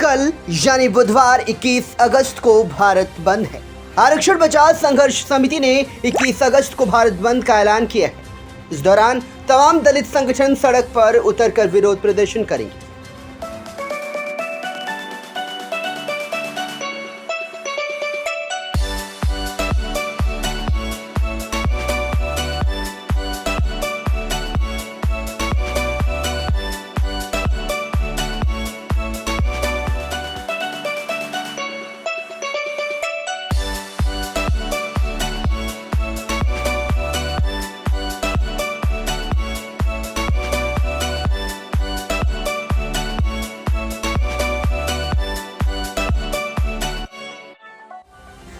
कल यानी बुधवार 21 अगस्त को भारत बंद है। आरक्षण बचाव संघर्ष समिति ने 21 अगस्त को भारत बंद का ऐलान किया है। इस दौरान तमाम दलित संगठन सड़क पर उतरकर विरोध प्रदर्शन करेंगे।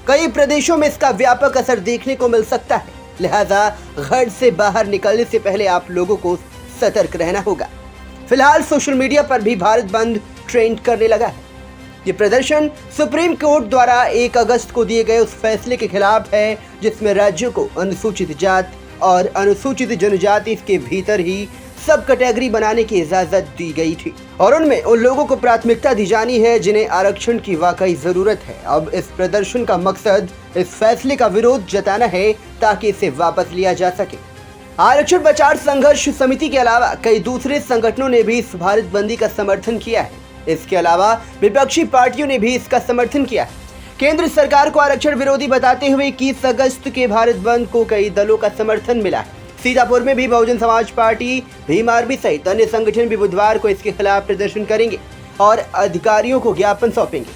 कई प्रदेशों में इसका व्यापक असर देखने को मिल सकता है, लिहाजा घर से बाहर निकलने से पहले आप लोगों को सतर्क रहना होगा। फिलहाल सोशल मीडिया पर भी भारत बंद ट्रेंड करने लगा है। ये प्रदर्शन सुप्रीम कोर्ट द्वारा 1 अगस्त को दिए गए उस फैसले के खिलाफ है जिसमें राज्यों को अनुसूचित जात और अनुसूचित जनजाति के भीतर ही सब कैटेगरी बनाने की इजाजत दी गई थी और उनमें उन लोगों को प्राथमिकता दी जानी है जिन्हें आरक्षण की वाकई जरूरत है। अब इस प्रदर्शन का मकसद इस फैसले का विरोध जताना है ताकि इसे वापस लिया जा सके। आरक्षण बचाव संघर्ष समिति के अलावा कई दूसरे संगठनों ने भी इस भारत बंदी का समर्थन किया है। इसके अलावा विपक्षी पार्टियों ने भी इसका समर्थन किया है। केंद्र सरकार को आरक्षण विरोधी बताते हुए 21 अगस्त के भारत बंद को कई दलों का समर्थन मिला है। सीतापुर में भी बहुजन समाज पार्टी, भीम आर्मी सहित अन्य संगठन भी बुधवार को इसके खिलाफ प्रदर्शन करेंगे और अधिकारियों को ज्ञापन सौंपेंगे।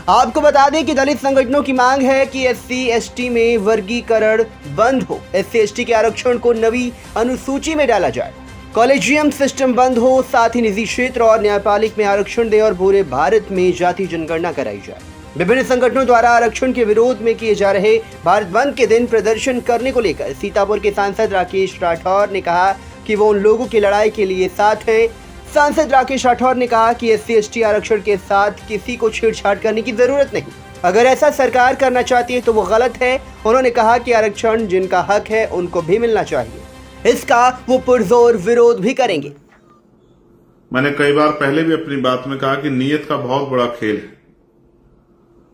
आपको बता दें कि दलित संगठनों की मांग है कि SC/ST में वर्गीकरण बंद हो, SC/ST के आरक्षण को नवी अनुसूची में डाला जाए, कॉलेजियम सिस्टम बंद हो, साथ ही निजी क्षेत्र और न्यायपालिक में आरक्षण दें और पूरे भारत में जाति जनगणना कराई जाए। विभिन्न संगठनों द्वारा आरक्षण के विरोध में किए जा रहे भारत बंद के दिन प्रदर्शन करने को लेकर सीतापुर के सांसद राकेश राठौर ने कहा कि वो उन लोगों की लड़ाई के लिए साथ हैं। सांसद राकेश राठौर ने कहा कि SC/ST आरक्षण के साथ किसी को छेड़छाड़ करने की जरूरत नहीं। अगर ऐसा सरकार करना चाहती है तो वो गलत है। उन्होंने कहा कि आरक्षण जिनका हक है उनको भी मिलना चाहिए। इसका वो पुरजोर विरोध भी करेंगे। मैंने कई बार पहले भी अपनी बात में कहा कि नीयत का बहुत बड़ा खेल है।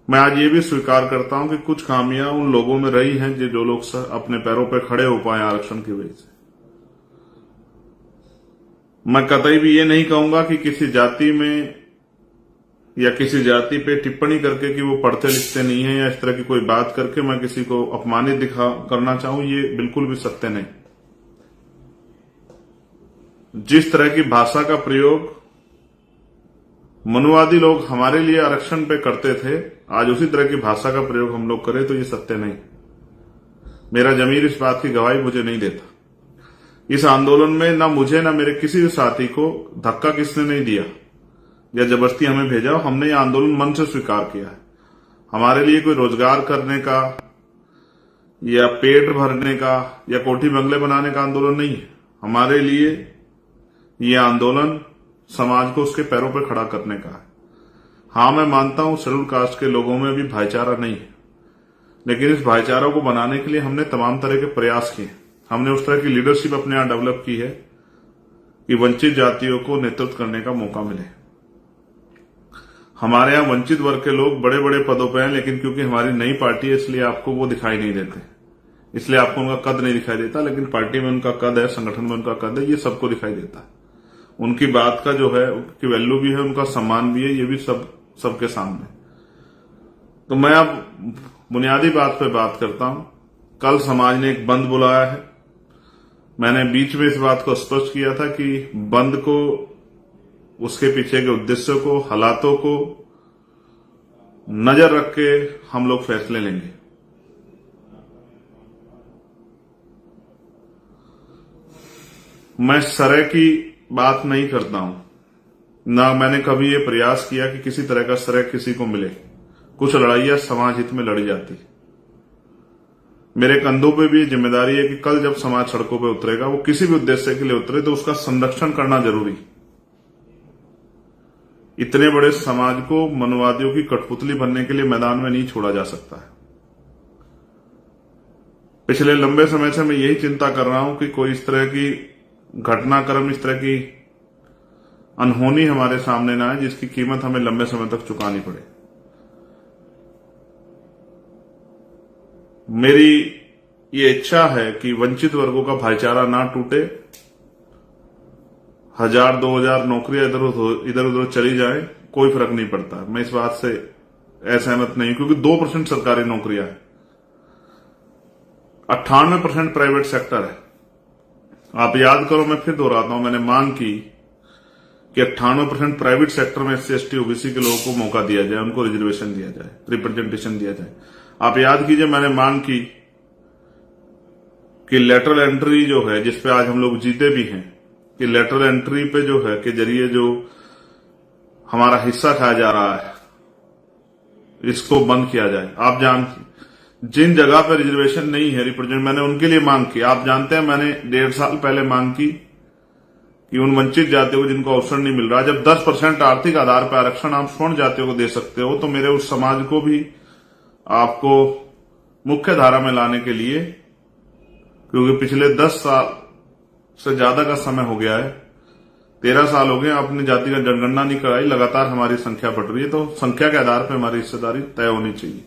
मैं आज ये भी स्वीकार करता हूं कि कुछ खामियां उन लोगों में रही हैं जो लोग अपने पैरों पर खड़े हो पाए आरक्षण की वजह से। मैं कतई भी ये नहीं कहूंगा कि किसी जाति में या किसी जाति पे टिप्पणी करके कि वो पढ़ते लिखते नहीं है या इस तरह की कोई बात करके मैं किसी को अपमानित करना चाहूं, ये बिल्कुल भी सत्य नहीं। जिस तरह की भाषा का प्रयोग मनुवादी लोग हमारे लिए आरक्षण पे करते थे, आज उसी तरह की भाषा का प्रयोग हम लोग करें तो ये सत्य नहीं। मेरा जमीर इस बात की गवाही मुझे नहीं देता। इस आंदोलन में ना मुझे ना मेरे किसी भी साथी को धक्का किसने नहीं दिया या जबरदस्ती हमें भेजा। हमने ये आंदोलन मन से स्वीकार किया है। हमारे लिए कोई रोजगार करने का या पेट भरने का या कोठी बंगले बनाने का आंदोलन नहीं है। हमारे लिए ये आंदोलन समाज को उसके पैरों पर खड़ा करने का है। हाँ, मैं मानता हूं शेड्यूल कास्ट के लोगों में भी भाईचारा नहीं है, लेकिन इस भाईचारा को बनाने के लिए हमने तमाम तरह के प्रयास किए। हमने उस तरह की लीडरशिप अपने यहां डेवलप की है कि वंचित जातियों को नेतृत्व करने का मौका मिले। हमारे यहां वंचित वर्ग के लोग बड़े बड़े पदों पर हैं, लेकिन क्योंकि हमारी नई पार्टी है इसलिए आपको वो दिखाई नहीं देते, इसलिए आपको उनका कद नहीं दिखाई देता। लेकिन पार्टी में उनका कद है, संगठन में उनका कद है, ये सबको दिखाई देता है। उनकी बात का जो है उनकी वैल्यू भी है, उनका सम्मान भी है, ये भी सबके सामने। तो मैं अब बुनियादी बात पे बात करता हूं। कल समाज ने एक बंद बुलाया है। मैंने बीच में इस बात को स्पष्ट किया था कि बंद को, उसके पीछे के उद्देश्यों को, हालातों को नजर रख के हम लोग फैसले लेंगे। मैं सरे की बात नहीं करता हूं, ना मैंने कभी ये प्रयास किया कि किसी तरह का श्रेय किसी को मिले। कुछ लड़ाइयां समाज हित में लड़ी जाती। मेरे कंधों पे भी जिम्मेदारी है कि कल जब समाज सड़कों पे उतरेगा, वो किसी भी उद्देश्य के लिए उतरे तो उसका संरक्षण करना जरूरी। इतने बड़े समाज को मनुवादियों की कठपुतली बनने के लिए मैदान में नहीं छोड़ा जा सकता है। पिछले लंबे समय से मैं यही चिंता कर रहा हूं कि कोई इस तरह की घटनाक्रम, इस तरह की अनहोनी हमारे सामने ना आए जिसकी कीमत हमें लंबे समय तक चुकानी पड़े। मेरी ये इच्छा है कि वंचित वर्गों का भाईचारा ना टूटे, 1000-2000 नौकरियां इधर उधर चली जाए, कोई फर्क नहीं पड़ता। मैं इस बात से असहमत नहीं, क्योंकि 2% सरकारी नौकरियां है, 98% प्राइवेट सेक्टर है। आप याद करो, मैं फिर दोहराता हूं, मैंने मांग की कि 98% प्राइवेट सेक्टर में SC ST OBC के लोगों को मौका दिया जाए, उनको रिजर्वेशन दिया जाए, रिप्रेजेंटेशन दिया जाए। आप याद कीजिए, मैंने मांग की कि लेटरल एंट्री जो है, जिसपे आज हम लोग जीते भी हैं, कि लेटरल एंट्री पे जो है के जरिए जो हमारा हिस्सा खाया जा रहा है, इसको बंद किया जाए। आप जिन जगह पर रिजर्वेशन नहीं है रिप्रेजेंट, मैंने उनके लिए मांग की। आप जानते हैं, मैंने 1.5 साल पहले मांग की कि उन वंचित जातियों को जिनको अवसर नहीं मिल रहा, जब 10% आर्थिक आधार पर आरक्षण आप स्वर्ण जातियों को दे सकते हो, तो मेरे उस समाज को भी आपको मुख्य धारा में लाने के लिए, क्योंकि पिछले 10 साल से ज्यादा का समय हो गया है, 13 साल हो गए, अपनी जाति का जनगणना नहीं कराई, लगातार हमारी संख्या बढ़ रही है, तो संख्या के आधार पर हमारी हिस्सेदारी तय होनी चाहिए।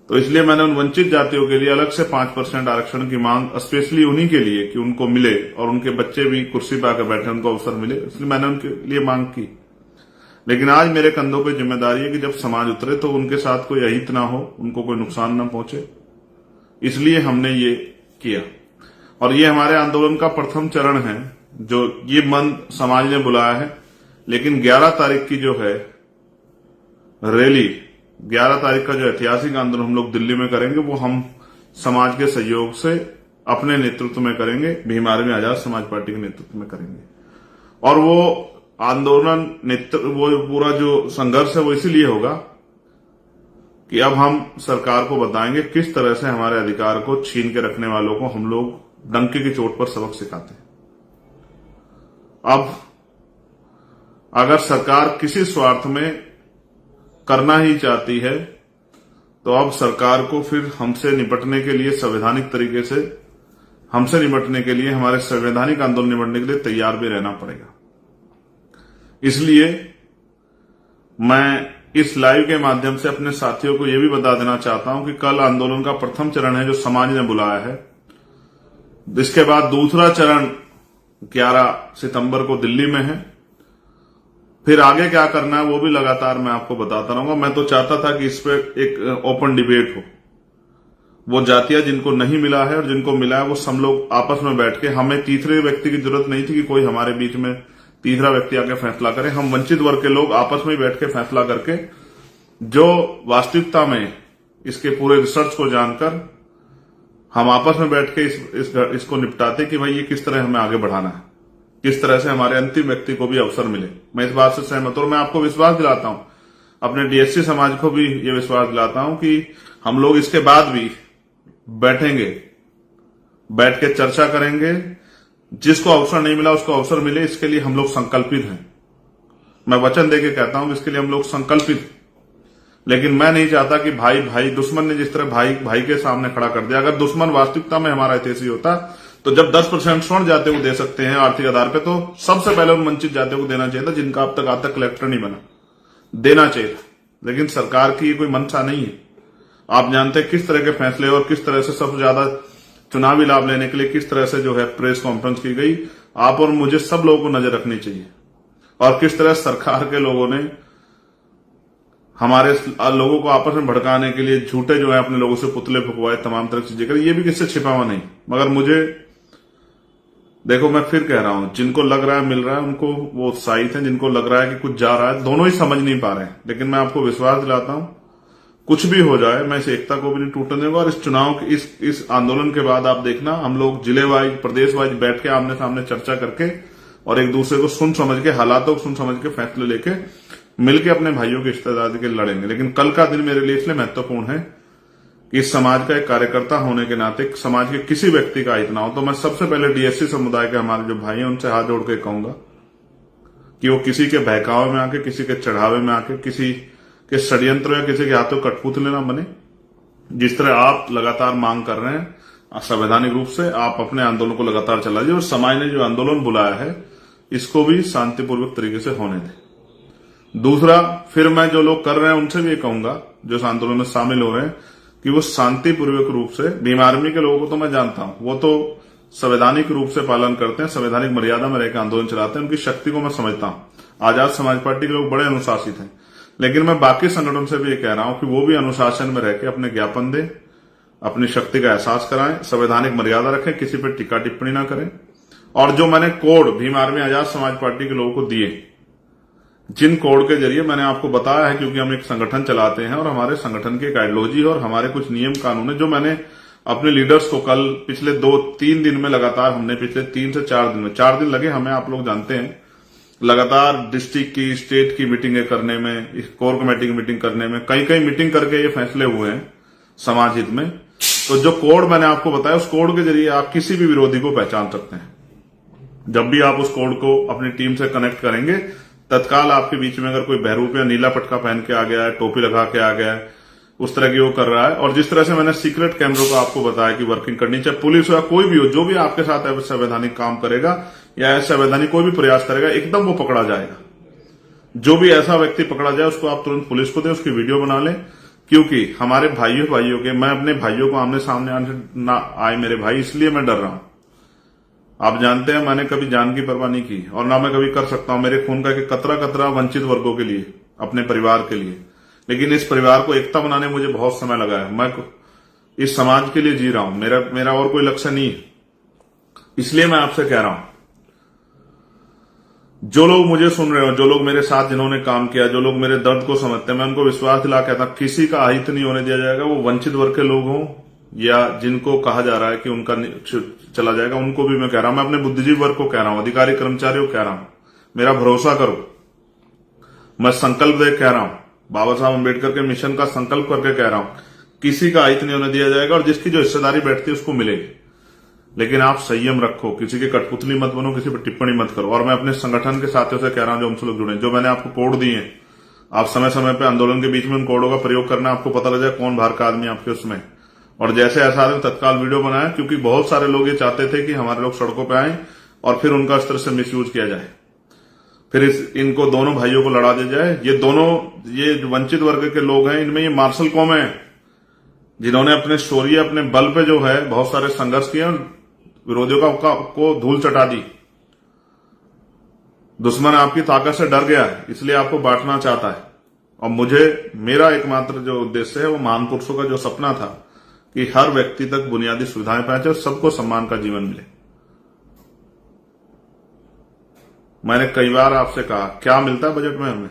तो इसलिए मैंने उन वंचित जातियों के लिए अलग से 5% आरक्षण की मांग, स्पेशली उन्हीं के लिए कि उनको मिले और उनके बच्चे भी कुर्सी पर आकर बैठे, उनको अवसर मिले, इसलिए मैंने उनके लिए मांग की। लेकिन आज मेरे कंधों पे जिम्मेदारी है कि जब समाज उतरे तो उनके साथ कोई अहित ना हो, उनको कोई नुकसान ना पहुंचे, इसलिए हमने ये किया। और ये हमारे आंदोलन का प्रथम चरण है, जो ये मन समाज ने बुलाया है। लेकिन 11 तारीख की जो है रैली, 11 तारीख का जो ऐतिहासिक आंदोलन हम लोग दिल्ली में करेंगे, वो हम समाज के सहयोग से अपने नेतृत्व में करेंगे, भीम आर्मी आजाद समाज पार्टी के नेतृत्व में करेंगे। और वो आंदोलन वो पूरा जो संघर्ष है वो इसीलिए होगा कि अब हम सरकार को बताएंगे किस तरह से हमारे अधिकार को छीन के रखने वालों को हम लोग डंके की चोट पर सबक सिखाते हैं। अब अगर सरकार किसी स्वार्थ में करना ही चाहती है, तो अब सरकार को फिर हमसे निपटने के लिए संवैधानिक तरीके से, हमसे निपटने के लिए, हमारे संवैधानिक आंदोलन निपटने के लिए तैयार भी रहना पड़ेगा। इसलिए मैं इस लाइव के माध्यम से अपने साथियों को यह भी बता देना चाहता हूं कि कल आंदोलन का प्रथम चरण है जो समाज ने बुलाया है। इसके बाद दूसरा चरण 11 सितंबर को दिल्ली में है। फिर आगे क्या करना है वो भी लगातार मैं आपको बताता रहूंगा। मैं तो चाहता था कि इस पर एक ओपन डिबेट हो, वो जातियां जिनको नहीं मिला है और जिनको मिला है वो सब लोग आपस में बैठ के, हमें तीसरे व्यक्ति की जरूरत नहीं थी कि कोई हमारे बीच में तीसरा व्यक्ति आके फैसला करे। हम वंचित वर्ग के लोग आपस में बैठ के फैसला करके, जो वास्तविकता में इसके पूरे रिसर्च को जानकर हम आपस में बैठ के इसको निपटाते कि भाई ये किस तरह हमें आगे बढ़ाना है, किस तरह से हमारे अंतिम व्यक्ति को भी अवसर मिले। मैं इस बात से सहमत हूं और मैं आपको विश्वास दिलाता हूं, अपने DSC समाज को भी ये विश्वास दिलाता हूं कि हम लोग इसके बाद भी बैठेंगे, बैठ के चर्चा करेंगे, जिसको अवसर नहीं मिला उसको अवसर मिले, इसके लिए हम लोग संकल्पित हैं। मैं वचन देके कहता हूं कि इसके लिए हम लोग संकल्पित हैं। लेकिन मैं नहीं चाहता कि भाई दुश्मन ने जिस तरह भाई के सामने खड़ा कर दिया। अगर दुश्मन वास्तविकता में हमारा हितैषी होता तो जब 10% स्वर्ण जातियों को दे सकते हैं आर्थिक आधार पे, तो सबसे पहले उन वंचित जातियों को देना चाहिए था जिनका अब तक आज तक कलेक्टर नहीं बना, देना चाहिए था। लेकिन सरकार की ये कोई मंशा नहीं है। आप जानते हैं किस तरह के फैसले और किस तरह से सबसे ज्यादा चुनावी लाभ लेने के लिए किस तरह से जो है प्रेस कॉन्फ्रेंस की गई। आप और मुझे सब लोगों को नजर रखनी चाहिए और किस तरह सरकार के लोगों ने हमारे लोगों को आपस में भड़काने के लिए झूठे जो है अपने लोगों से पुतले फुकवाए, तमाम तरह की चीजें करी। ये भी किससे छिपा हुआ नहीं। मगर मुझे देखो, मैं फिर कह रहा हूं, जिनको लग रहा है मिल रहा है उनको वो उत्साहित है, जिनको लग रहा है कि कुछ जा रहा है, दोनों ही समझ नहीं पा रहे हैं। लेकिन मैं आपको विश्वास दिलाता हूं, कुछ भी हो जाए मैं इस एकता को भी नहीं टूटने दूंगा। और इस चुनाव के इस आंदोलन के बाद आप देखना, हम लोग जिले वाइज, प्रदेश वाइज बैठ के आमने सामने चर्चा करके और एक दूसरे को सुन समझ के, हालातों को सुन समझ के फैसले लेके मिलकर अपने भाइयों की हिस्सेदारी के लड़ेंगे। लेकिन कल का दिन मेरे लिए इसलिए महत्वपूर्ण है कि इस समाज का एक कार्यकर्ता होने के नाते समाज के किसी व्यक्ति का हित ना हो। तो मैं सबसे पहले DSC समुदाय के हमारे जो भाई हैं उनसे हाथ जोड़ के कहूंगा कि वो किसी के बहकावे में आके, किसी के चढ़ावे में आके, किसी के षड्यंत्र या किसी के हाथों कठपुतले ना बने। जिस तरह आप लगातार मांग कर रहे हैं संवैधानिक रूप से, आप अपने आंदोलन को लगातार चलाइए। और समाज ने जो आंदोलन बुलाया है इसको भी शांतिपूर्वक तरीके से होने दें। दूसरा, फिर मैं जो लोग कर रहे हैं उनसे भी ये कहूंगा जो इस आंदोलन में शामिल हो रहे हैं कि वो शांतिपूर्वक रूप से, भीम आर्मी के लोगों को तो मैं जानता हूं, वो तो संवैधानिक रूप से पालन करते हैं, संवैधानिक मर्यादा में रहकर आंदोलन चलाते हैं, उनकी शक्ति को मैं समझता हूं। आजाद समाज पार्टी के लोग बड़े अनुशासित हैं, लेकिन मैं बाकी संगठन से भी ये कह रहा हूं कि वो भी अनुशासन में रहकर अपने ज्ञापन दें, अपनी शक्ति का एहसास कराएं, संवैधानिक मर्यादा रखें, किसी पर टीका टिप्पणी ना करें। और जो मैंने code Bhim army Azad Samaj party के लोगों को दिए, जिन कोड के जरिए मैंने आपको बताया है, क्योंकि हम एक संगठन चलाते हैं और हमारे संगठन की एक आइडियोलॉजी और हमारे कुछ नियम कानून है, जो मैंने अपने लीडर्स को कल पिछले 2-3 दिन में लगातार, हमने पिछले 3 से 4 दिन में, 4 दिन लगे हमें, आप लोग जानते हैं, लगातार डिस्ट्रिक्ट की, स्टेट की मीटिंगें करने में, कोर कमेटी की मीटिंग करने में, कई मीटिंग करके ये फैसले हुए हैं समाज हित में। तो जो कोड मैंने आपको बताया, उस कोड के जरिए आप किसी भी विरोधी को पहचान सकते हैं। जब भी आप उस कोड को अपनी टीम से कनेक्ट करेंगे, तत्काल आपके बीच में अगर कोई बहरूप या नीला पटका पहन के आ गया है, टोपी लगा के आ गया है, उस तरह की वो कर रहा है, और जिस तरह से मैंने सीक्रेट कैमरों को आपको बताया कि वर्किंग करनी चाहिए, पुलिस हो या कोई भी हो, जो भी आपके साथ अवैधानिक काम करेगा या अवैधानिक कोई भी प्रयास करेगा, एकदम वो पकड़ा जाएगा। जो भी ऐसा व्यक्ति पकड़ा जाए उसको आप तुरंत पुलिस को दें, उसकी वीडियो बना लें, क्योंकि हमारे भाइयों के, मैं अपने भाइयों को आमने सामने आने ना आए मेरे भाई, इसलिए मैं डर रहा हूं। आप जानते हैं मैंने कभी जान की परवाह नहीं की और ना मैं कभी कर सकता हूं। मेरे खून का एक कतरा कतरा वंचित वर्गों के लिए, अपने परिवार के लिए, लेकिन इस परिवार को एकता बनाने में मुझे बहुत समय लगा है। मैं इस समाज के लिए जी रहा हूं, मेरा और कोई लक्ष्य नहीं है। इसलिए मैं आपसे कह रहा हूं, जो लोग मुझे सुन रहे हो, जो लोग मेरे साथ जिन्होंने काम किया, जो लोग मेरे दर्द को समझते हैं, मैं उनको विश्वास दिला कहता हूं, किसी का अहित नहीं होने दिया जाएगा। वो वंचित वर्ग के लोग हों या जिनको कहा जा रहा है कि उनका चला जाएगा, उनको भी मैं कह रहा हूं, मैं अपने बुद्धिजीवी वर्ग को कह रहा हूं, अधिकारी कर्मचारियों को कह रहा हूं, मेरा भरोसा करो। मैं संकल्प दे कह रहा हूं, बाबा साहब अम्बेडकर के मिशन का संकल्प करके कह रहा हूं, किसी का अहित नहीं होने दिया जाएगा और जिसकी जो हिस्सेदारी बैठती है उसको मिलेगी। लेकिन आप संयम रखो, किसी की कठपुतली मत बनो, किसी पर टिप्पणी मत करो। और मैं अपने संगठन के साथियों से कह रहा हूं जो हमसे लोग जुड़े, जो मैंने आपको कोड दिए हैं, आप समय समय पर आंदोलन के बीच में उन कोडों का प्रयोग करना, आपको पता लग जाए कौन बाहर का आदमी आपके उसमें, और जैसे ऐसा आदमी तत्काल वीडियो बनाए, क्योंकि बहुत सारे लोग ये चाहते थे कि हमारे लोग सड़कों पर आए और फिर उनका इस तरह से मिसयूज किया जाए, फिर इनको दोनों भाइयों को लड़ा दिया जाए। ये वंचित वर्ग के लोग हैं, इनमें ये मार्शल कौम है, जिन्होंने अपने शौर्य, अपने बल पे जो है बहुत सारे संघर्ष किए, विरोधियों को धूल चटा दी। दुश्मन आपकी ताकत से डर गया है, इसलिए आपको बांटना चाहता है। और मेरा एकमात्र जो उद्देश्य है, वो महान पुरुषों का जो सपना था कि हर व्यक्ति तक बुनियादी सुविधाएं पहुंचे और सबको सम्मान का जीवन मिले। मैंने कई बार आपसे कहा, क्या मिलता है बजट में हमें,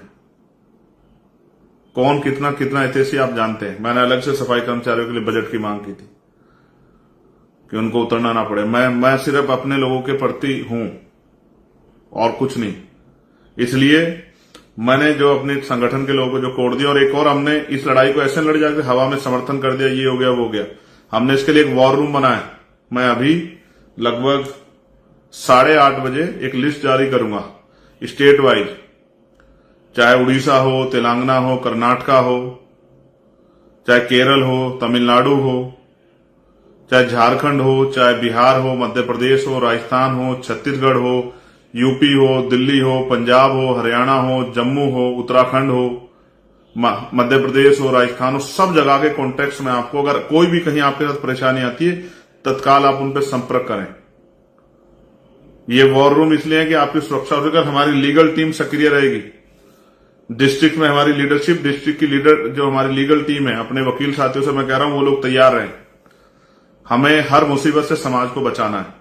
कौन कितना हितैषी आप जानते हैं। मैंने अलग से सफाई कर्मचारियों के लिए बजट की मांग की थी कि उनको उतरना ना पड़े। मैं सिर्फ अपने लोगों के प्रति हूं और कुछ नहीं। इसलिए मैंने जो अपने संगठन के लोगों को जो कोड दिया, और एक और हमने इस लड़ाई को ऐसे लड़ जाकर हवा में समर्थन कर दिया, ये हो गया वो हो गया। हमने इसके लिए एक वॉर रूम बनाया। मैं अभी लगभग 8:30 बजे एक लिस्ट जारी करूंगा स्टेट वाइज, चाहे उड़ीसा हो, तेलंगाना हो, कर्नाटका हो, चाहे केरल हो, तमिलनाडु हो, चाहे झारखंड हो, चाहे बिहार हो, मध्य प्रदेश हो, राजस्थान हो, छत्तीसगढ़ हो, यूपी हो, दिल्ली हो, पंजाब हो, हरियाणा हो, जम्मू हो, उत्तराखंड हो, मध्य प्रदेश हो, राजस्थान हो, सब जगह के कॉन्टेक्ट में आपको, अगर कोई भी कहीं आपके साथ परेशानी आती है, तत्काल आप उन पर संपर्क करें। ये वॉर रूम इसलिए है कि आपकी सुरक्षा हो सके, हमारी लीगल टीम सक्रिय रहेगी। डिस्ट्रिक्ट में हमारी लीडरशिप, डिस्ट्रिक्ट की लीडर जो हमारी लीगल टीम है, अपने वकील साथियों से मैं कह रहा हूं वो लोग तैयार रहें। हमें हर मुसीबत से समाज को बचाना है।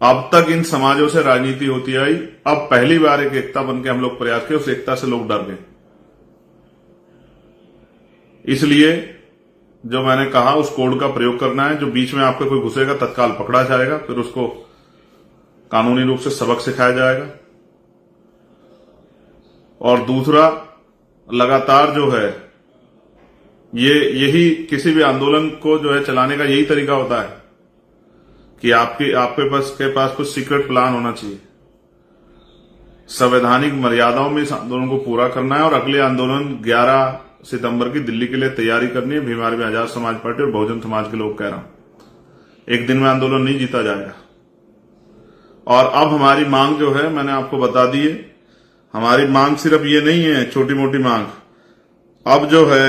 अब तक इन समाजों से राजनीति होती आई, अब पहली बार एक एकता बनकर हम लोग प्रयास किए, उस एकता से लोग डर गए। इसलिए जो मैंने कहा उस कोड का प्रयोग करना है। जो बीच में आपका कोई घुसेगा तत्काल पकड़ा जाएगा, फिर उसको कानूनी रूप से सबक सिखाया जाएगा। और दूसरा, लगातार जो है यही किसी भी आंदोलन को जो है चलाने का यही तरीका होता है कि आपके पास कुछ सीक्रेट प्लान होना चाहिए। संवैधानिक मर्यादाओं में इस आंदोलन को पूरा करना है और अगले आंदोलन 11 सितंबर की दिल्ली के लिए तैयारी करनी है। भीम आर्मी आजाद समाज पार्टी और बहुजन समाज के लोग कह रहा हूं, एक दिन में आंदोलन नहीं जीता जाएगा। और अब हमारी मांग जो है मैंने आपको बता दी है। हमारी मांग सिर्फ ये नहीं है छोटी मोटी मांग, अब जो है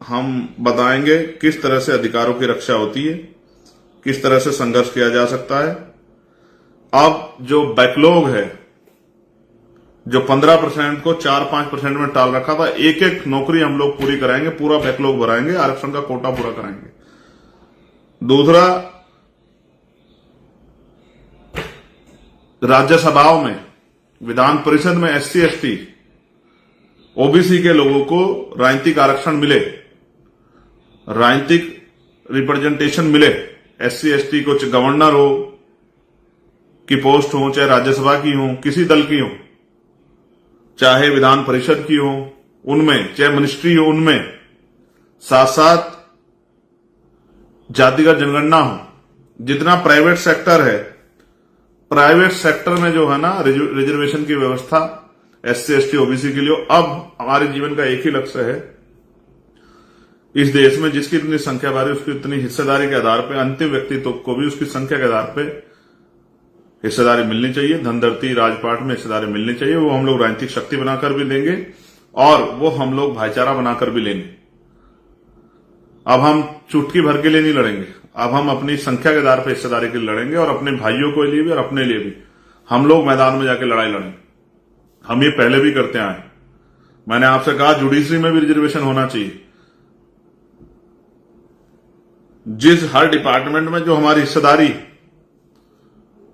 हम बताएंगे किस तरह से अधिकारों की रक्षा होती है, किस तरह से संघर्ष किया जा सकता है। अब जो बैकलॉग है, जो 15% को 4-5% में टाल रखा था, एक एक नौकरी हम लोग पूरी कराएंगे, पूरा बैकलॉग भराएंगे, आरक्षण का कोटा पूरा कराएंगे। दूसरा, राज्यसभाओं में, विधान परिषद में SC ST OBC के लोगों को राजनीतिक आरक्षण मिले, राजनीतिक रिप्रेजेंटेशन मिले। SC ST को गवर्नर हो की पोस्ट हो, चाहे राज्यसभा की हो, किसी दल की हो, चाहे विधान परिषद की हो उनमें, चाहे मिनिस्ट्री हो उनमें, साथ साथ जातिगत जनगणना हो। जितना प्राइवेट सेक्टर है, प्राइवेट सेक्टर में जो है ना रिजर्वेशन की व्यवस्था SC ST OBC के लिए। अब हमारे जीवन का एक ही लक्ष्य है, इस देश में जिसकी इतनी संख्या बारी, उसकी इतनी हिस्सेदारी के आधार पर, अंतिम व्यक्ति तो को भी उसकी संख्या के आधार पर हिस्सेदारी मिलनी चाहिए, धनदर्ती राजपाट में हिस्सेदारी मिलनी चाहिए। वो हम लोग राजनीतिक शक्ति बनाकर भी लेंगे और वो हम लोग भाईचारा बनाकर भी लेंगे। अब हम चुटकी भर के लिए नहीं लड़ेंगे, अब हम अपनी संख्या के आधार पर हिस्सेदारी के लिए लड़ेंगे और अपने भाइयों के लिए भी और अपने लिए भी हम लोग मैदान में जाके लड़ाई लड़ेंगे। हम ये पहले भी करते आए। मैंने आपसे कहा जुडिशरी में भी रिजर्वेशन होना चाहिए। जिस हर डिपार्टमेंट में जो हमारी हिस्सेदारी,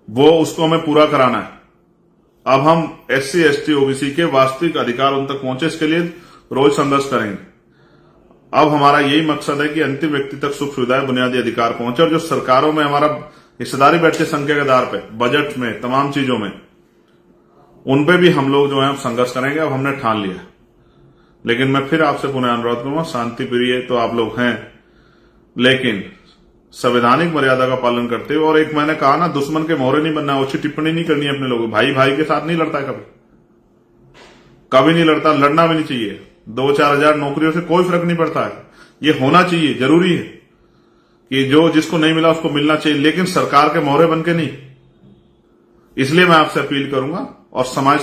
वो उसको हमें पूरा कराना है। अब हम SC ST OBC के वास्तविक अधिकार उन तक पहुंचे, इसके लिए रोज संघर्ष करेंगे। अब हमारा यही मकसद है कि अंतिम व्यक्ति तक सुख सुविधाएं, बुनियादी अधिकार पहुंचे और जो सरकारों में हमारा हिस्सेदारी बैठे संख्या के आधार पर, बजट में, तमाम चीजों में, उन पे भी हम लोग जो है संघर्ष करेंगे। अब हमने ठान लिया। लेकिन मैं फिर आपसे पुनः अनुरोध करूंगा, शांति प्रिय तो आप लोग हैं, लेकिन संवैधानिक मर्यादा का पालन करते हुए। और एक मैंने कहा ना, दुश्मन के मोहरे नहीं बनना, अच्छी टिप्पणी नहीं करनी है अपने लोगों। भाई भाई के साथ नहीं लड़ता है, कभी नहीं लड़ता, लड़ना भी नहीं चाहिए। 2-4 हजार नौकरियों से कोई फर्क नहीं पड़ता है। ये होना चाहिए, जरूरी है कि जो जिसको नहीं मिला उसको मिलना चाहिए, लेकिन सरकार के मोहरे बन के नहीं। इसलिए मैं आपसे अपील करूंगा। और समाज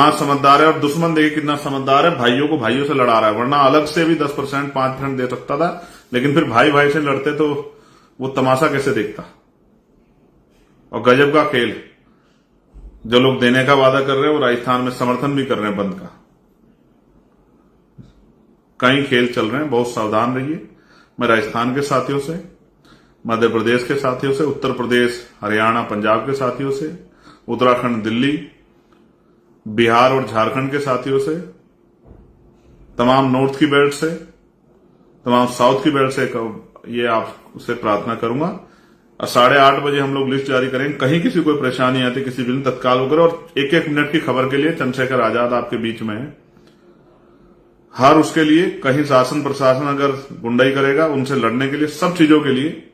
समझदार है और दुश्मन देखिए कितना समझदार है, भाइयों को भाइयों से लड़ा रहा है। वरना अलग से भी 10% 5% दे सकता था, लेकिन फिर भाई भाई से लड़ते तो वो तमाशा कैसे देखता। और गजब का खेल, जो लोग देने का वादा कर रहे हैं वो राजस्थान में समर्थन भी कर रहे हैं बंद का। कई खेल चल रहे हैं, बहुत सावधान रहिए। मैं राजस्थान के साथियों से, मध्य प्रदेश के साथियों से, उत्तर प्रदेश, हरियाणा, पंजाब के साथियों से, उत्तराखंड, दिल्ली, बिहार और झारखंड के साथियों से, तमाम नॉर्थ की बेल्ट से, तमाम साउथ की बेल्ट से ये आपसे प्रार्थना करूंगा। 8:30 बजे हम लोग लिस्ट जारी करेंगे। कहीं किसी कोई परेशानी आती, किसी भी तत्काल होकर, और 1-1 मिनट की खबर के लिए चंद्रशेखर आजाद आपके बीच में है। हर उसके लिए कहीं शासन प्रशासन अगर गुंडाई करेगा, उनसे लड़ने के लिए, सब चीजों के लिए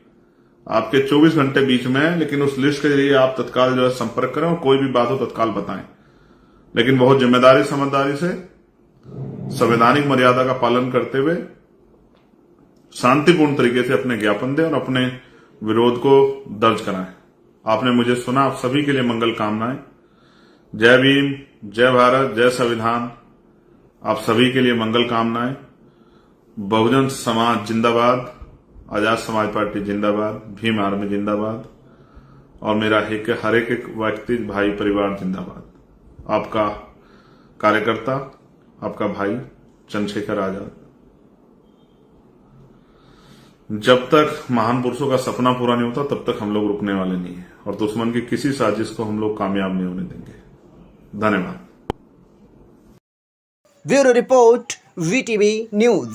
आपके 24 घंटे बीच में है। लेकिन उस लिस्ट के लिए आप तत्काल जो है संपर्क करें और कोई भी बात हो तत्काल बताएं। लेकिन बहुत जिम्मेदारी, समझदारी से, संवैधानिक मर्यादा का पालन करते हुए शांतिपूर्ण तरीके से अपने ज्ञापन दें और अपने विरोध को दर्ज कराएं। आपने मुझे सुना, आप सभी के लिए मंगल कामनाएं। जय भीम, जय भारत, जय संविधान। आप सभी के लिए मंगल कामनाएं। बहुजन समाज जिंदाबाद, आजाद समाज पार्टी जिंदाबाद, भीम आर्मी जिंदाबाद और मेरा हर एक व्यक्ति, भाई, परिवार जिंदाबाद। आपका कार्यकर्ता, आपका भाई चंद्रशेखर आजाद। जब तक महान पुरुषों का सपना पूरा नहीं होता, तब तक हम लोग रुकने वाले नहीं है और दुश्मन की किसी साजिश को हम लोग कामयाब नहीं होने देंगे। धन्यवाद। Bureau report, VTV news.